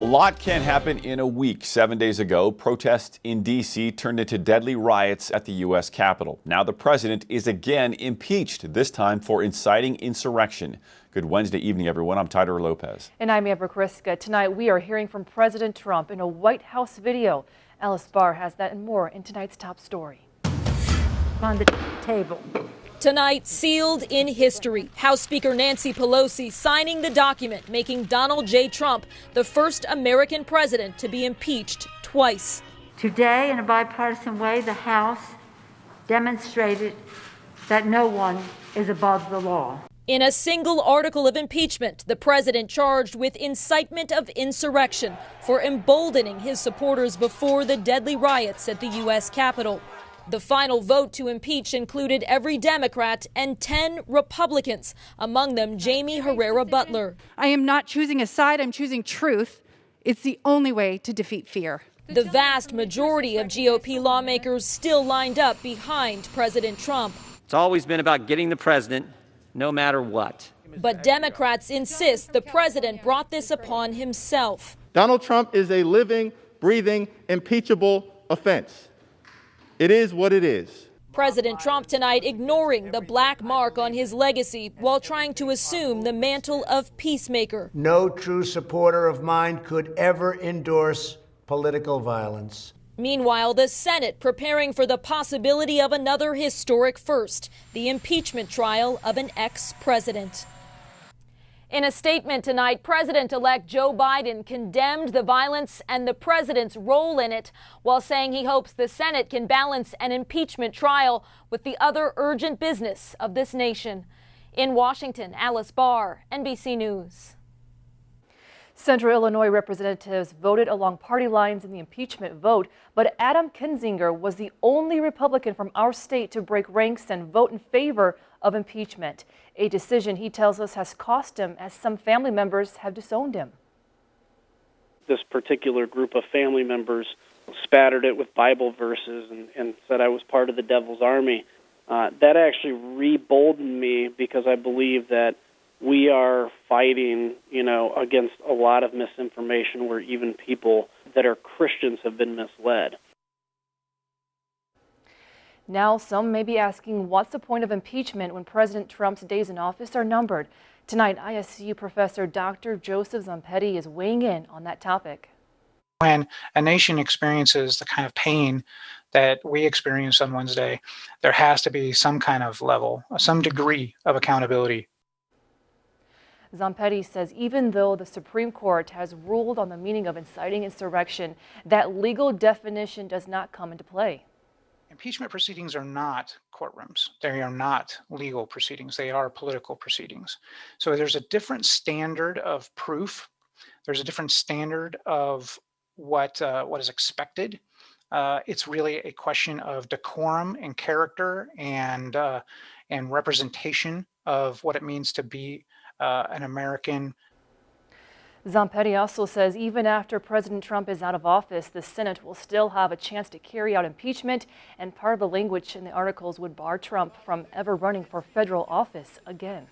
A lot can happen in a week. 7 days ago, protests in D.C. turned into deadly riots at the U.S. Capitol. Now the president is again impeached, this time for inciting insurrection. Good Wednesday evening, everyone. I'm Tyler Lopez. And I'm Amber Kriska. Tonight, we are hearing from President Trump in a White House video. Alice Barr has that and more in tonight's top story. On the table. Tonight, sealed in history, House Speaker Nancy Pelosi signing the document making Donald J. Trump the first American president to be impeached twice. Today, in a bipartisan way, the House demonstrated that no one is above the law. In a single article of impeachment, the president charged with incitement of insurrection for emboldening his supporters before the deadly riots at the U.S. Capitol. The final vote to impeach included every Democrat and 10 Republicans, among them Jamie Herrera Butler. I am not choosing a side, I'm choosing truth. It's the only way to defeat fear. The vast majority of GOP lawmakers still lined up behind President Trump. It's always been about getting the president, no matter what. But Democrats insist the president brought this upon himself. Donald Trump is a living, breathing, impeachable offense. It is what it is. President Trump tonight ignoring the black mark on his legacy while trying to assume the mantle of peacemaker. No true supporter of mine could ever endorse political violence. Meanwhile, the Senate preparing for the possibility of another historic first, the impeachment trial of an ex-president. In a statement tonight, President-elect Joe Biden condemned the violence and the president's role in it, while saying he hopes the Senate can balance an impeachment trial with the other urgent business of this nation. In Washington, Alice Barr, NBC News. Central Illinois representatives voted along party lines in the impeachment vote, but Adam Kinzinger was the only Republican from our state to break ranks and vote in favor of impeachment, a decision he tells us has cost him as some family members have disowned him. This particular group of family members spattered it with Bible verses and said I was part of the devil's army. That actually re-boldened me because I believe that we are fighting, against a lot of misinformation where even people that are Christians have been misled. Now, some may be asking, what's the point of impeachment when President Trump's days in office are numbered? Tonight, ISU professor Dr. Joseph Zampetti is weighing in on that topic. When a nation experiences the kind of pain that we experienced on Wednesday, there has to be some kind of level, some degree of accountability. Zampetti says even though the Supreme Court has ruled on the meaning of inciting insurrection, that legal definition does not come into play. Impeachment proceedings are not courtrooms. They are not legal proceedings. They are political proceedings. So there's a different standard of proof. There's a different standard of what is expected. It's really a question of decorum and character and representation of what it means to be an American. Zampetti also says even after President Trump is out of office, the Senate will still have a chance to carry out impeachment, and part of the language in the articles would bar Trump from ever running for federal office again.